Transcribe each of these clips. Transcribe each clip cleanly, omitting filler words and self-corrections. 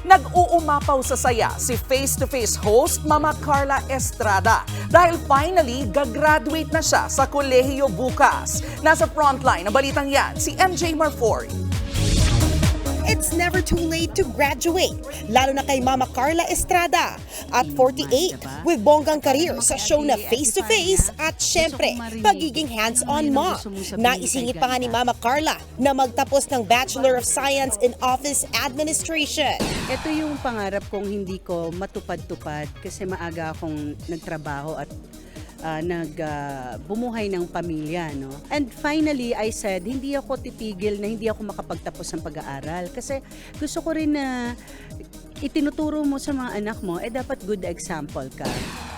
Nag-uumapaw sa saya si face-to-face host Mama Carla Estrada dahil finally gagraduate na siya sa kolehiyo bukas. Nasa frontline ng balitang yan si MJ Marfori. It's never too late to graduate, lalo na kay Mama Carla Estrada. At 48, with bonggang career sa show na face-to-face at syempre, pagiging hands-on mom. Naisingit pa nga ni Mama Carla na magtapos ng Bachelor of Science in Office Administration. Ito yung pangarap kong hindi ko matupad-tupad kasi maaga akong nagtrabaho at bumuhay ng pamilya, no? And finally, I said, hindi ako titigil na hindi ako makapagtapos ng pag-aaral kasi gusto ko rin na itinuturo mo sa mga anak mo, dapat good example ka.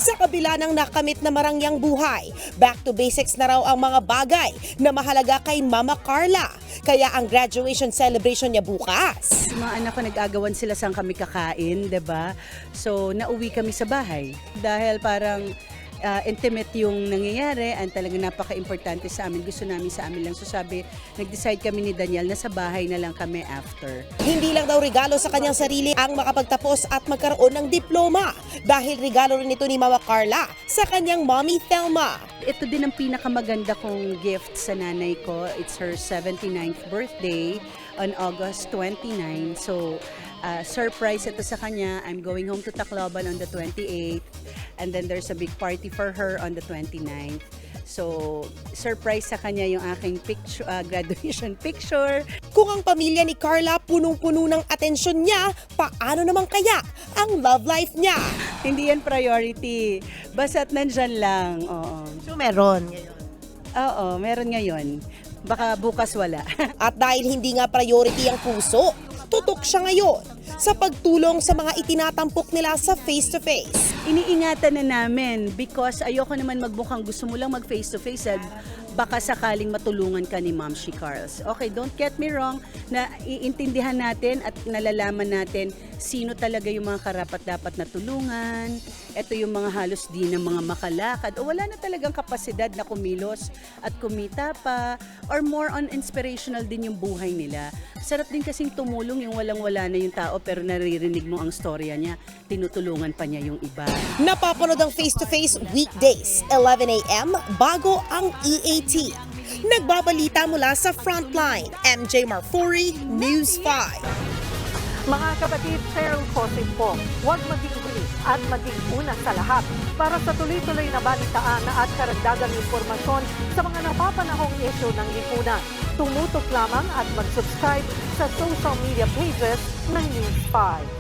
Sa kabila ng nakamit na marangyang buhay, back to basics na raw ang mga bagay na mahalaga kay Mama Carla. Kaya ang graduation celebration niya bukas. Mga anak ko nag-agawan sila saan kami kakain, 'di ba? So, nauwi kami sa bahay dahil parang intimate yung nangyayari and talagang napaka-importante sa amin. Gusto namin sa amin lang. So sabi, nag-decide kami ni Daniel na sa bahay na lang kami after. Hindi lang daw regalo sa kanyang sarili ang makapagtapos at magkaroon ng diploma dahil regalo rin ito ni Mama Carla sa kanyang mommy Thelma. Ito din ang pinakamaganda kong gift sa nanay ko. It's her 79th birthday on August 29. So, surprise ito sa kanya. I'm going home to Tacloban on the 28th. And then there's a big party for her on the 29th. So, surprise sa kanya yung aking picture, graduation picture. Kung ang pamilya ni Carla punong-puno ng atensyon niya, paano naman kaya ang love life niya? Hindi yan priority. Basta't nandyan lang. Oo. So meron ngayon? Oo, meron ngayon. Baka bukas wala. At dahil hindi nga priority ang puso, tutok siya ngayon sa pagtulong sa mga itinatampok nila sa face-to-face. Iniingatan na namin because ayoko naman magmukhang gusto mo lang mag face-to-face at baka sakaling matulungan ka ni Ma'am She Carls. Okay, don't get me wrong, na iintindihan natin at nalalaman natin sino talaga yung mga karapat-dapat na tulungan. Ito yung mga halos di ng mga makalakad o wala na talagang kapasidad na kumilos at kumita pa or more on inspirational din yung buhay nila. Sarap din kasing tumulong yung walang-wala na yung tao pero naririnig mo ang storya niya, tinutulungan pa niya yung iba. Napapanood ang face-to-face weekdays, 11 a.m. bago ang EAT. Nagbabalita mula sa Frontline, MJ Marfori, News 5. Mga kapatid, Cheryl Cosip po, huwag maging huli at maging una sa lahat para sa tuloy-tuloy na balitaan at karagdagang impormasyon sa mga napapanahong issue ng lipunan. Tumutok lamang at mag-subscribe sa social media pages ng News 5.